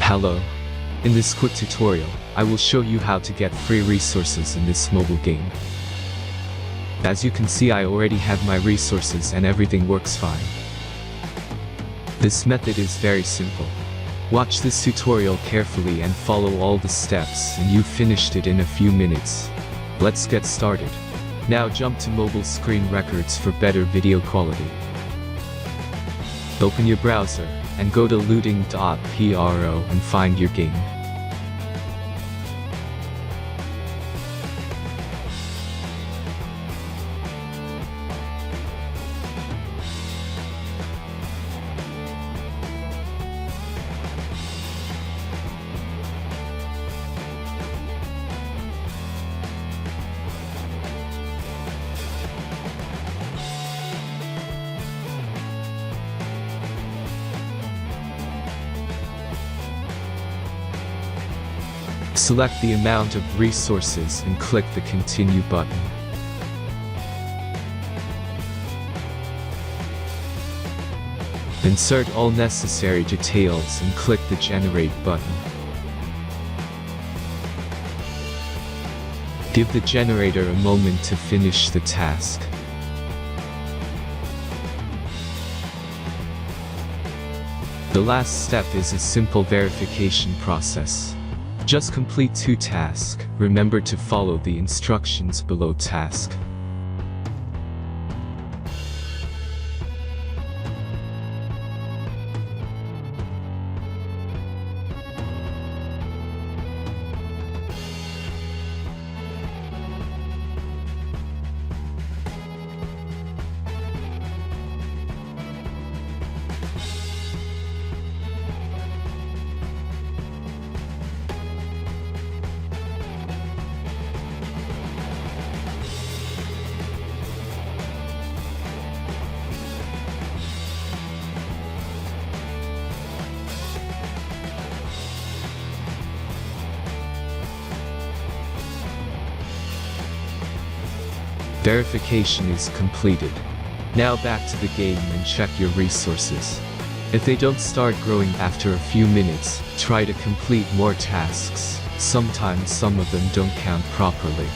Hello. In this quick tutorial, I will show you how to get free resources in this mobile game. As you can see, I already have my resources and everything works fine. This method is very simple. Watch this tutorial carefully and follow all the steps and you've finished it in a few minutes. Let's get started. Now jump to mobile screen records for better video quality. Open your browser and go to looting.pro and find your game. Select the amount of resources and click the Continue button. Insert all necessary details and click the Generate button. Give the generator a moment to finish the task. The last step is a simple verification process. Just complete 2 tasks. Remember to follow the instructions below task. Verification is completed. Now back to the game and check your resources. If they don't start growing after a few minutes, try to complete more tasks. Sometimes some of them don't count properly.